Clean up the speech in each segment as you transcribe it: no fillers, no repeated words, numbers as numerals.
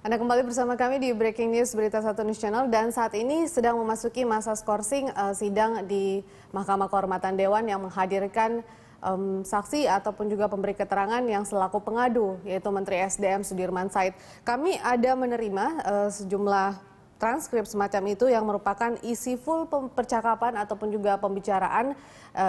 Anda kembali bersama kami di Breaking News Berita Satu News Channel dan saat ini sedang memasuki masa skorsing sidang di Mahkamah Kehormatan Dewan yang menghadirkan saksi ataupun juga pemberi keterangan yang selaku pengadu, yaitu Menteri SDM Sudirman Said. Kami ada menerima sejumlah transkrip semacam itu yang merupakan isi full percakapan ataupun juga pembicaraan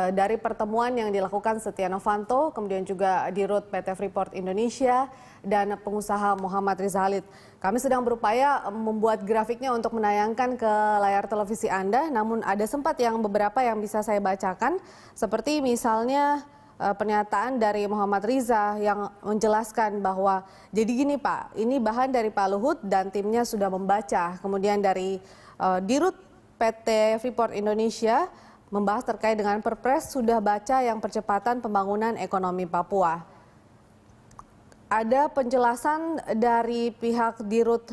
dari pertemuan yang dilakukan Setia Novanto, kemudian juga Dirut PT Freeport Indonesia dan pengusaha Muhammad Riza Khalid. Kami sedang berupaya membuat grafiknya untuk menayangkan ke layar televisi Anda, namun ada sempat yang beberapa yang bisa saya bacakan, seperti misalnya pernyataan dari Muhammad Riza yang menjelaskan bahwa jadi gini Pak, ini bahan dari Pak Luhut dan timnya sudah membaca. Kemudian dari Dirut PT Freeport Indonesia membahas terkait dengan Perpres sudah baca yang percepatan pembangunan ekonomi Papua. Ada penjelasan dari pihak Dirut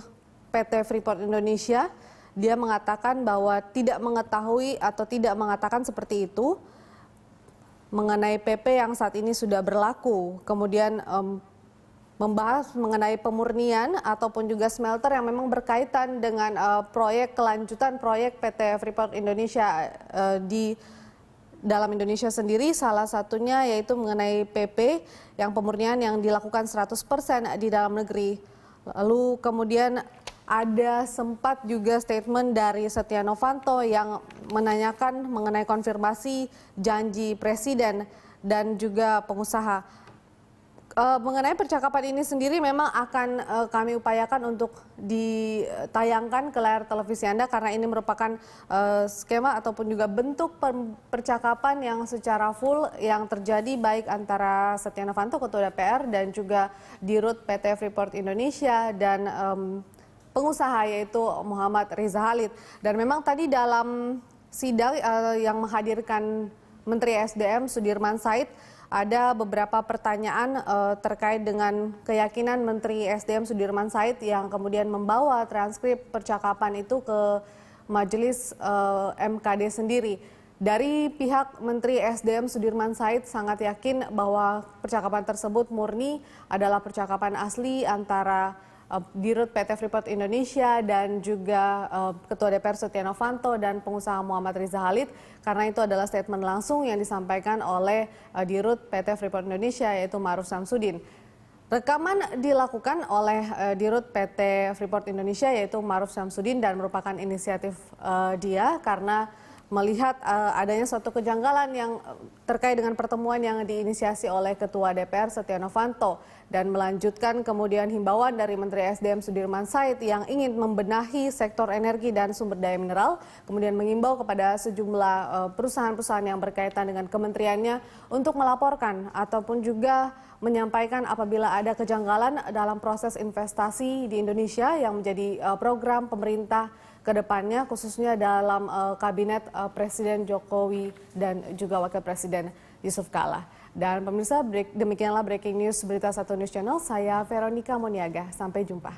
PT Freeport Indonesia, dia mengatakan bahwa tidak mengetahui atau tidak mengatakan seperti itu mengenai PP yang saat ini sudah berlaku, kemudian membahas mengenai pemurnian ataupun juga smelter yang memang berkaitan dengan proyek kelanjutan proyek PT Freeport Indonesia di dalam Indonesia sendiri, salah satunya yaitu mengenai PP yang pemurnian yang dilakukan 100% di dalam negeri. Lalu kemudian ada sempat juga statement dari Setia Novanto yang menanyakan mengenai konfirmasi janji presiden dan juga pengusaha. Mengenai percakapan ini sendiri memang akan kami upayakan untuk ditayangkan ke layar televisi Anda karena ini merupakan skema ataupun juga bentuk percakapan yang secara full yang terjadi baik antara Setia Novanto Ketua DPR dan juga Dirut PT Freeport Indonesia dan pengusaha yaitu Muhammad Riza Khalid. Dan memang tadi dalam sidang yang menghadirkan Menteri SDM Sudirman Said, ada beberapa pertanyaan terkait dengan keyakinan Menteri SDM Sudirman Said yang kemudian membawa transkrip percakapan itu ke Majelis MKD sendiri. Dari pihak Menteri SDM Sudirman Said sangat yakin bahwa percakapan tersebut murni adalah percakapan asli antara Dirut PT Freeport Indonesia dan juga Ketua DPR Setia Novanto dan pengusaha Muhammad Riza Khalid, karena itu adalah statement langsung yang disampaikan oleh Dirut PT Freeport Indonesia yaitu Ma'ruf Samsudin. Rekaman dilakukan oleh Dirut PT Freeport Indonesia yaitu Ma'ruf Samsudin dan merupakan inisiatif dia karena melihat adanya suatu kejanggalan yang terkait dengan pertemuan yang diinisiasi oleh Ketua DPR Setia Novanto dan melanjutkan kemudian himbauan dari Menteri SDM Sudirman Said yang ingin membenahi sektor energi dan sumber daya mineral, kemudian mengimbau kepada sejumlah perusahaan-perusahaan yang berkaitan dengan kementeriannya untuk melaporkan ataupun juga menyampaikan apabila ada kejanggalan dalam proses investasi di Indonesia yang menjadi program pemerintah ke depannya, khususnya dalam kabinet Presiden Jokowi dan juga Wakil Presiden Yusuf Kala. Dan pemirsa, demikianlah Breaking News Berita Satu News Channel. Saya Veronica Moniaga. Sampai jumpa.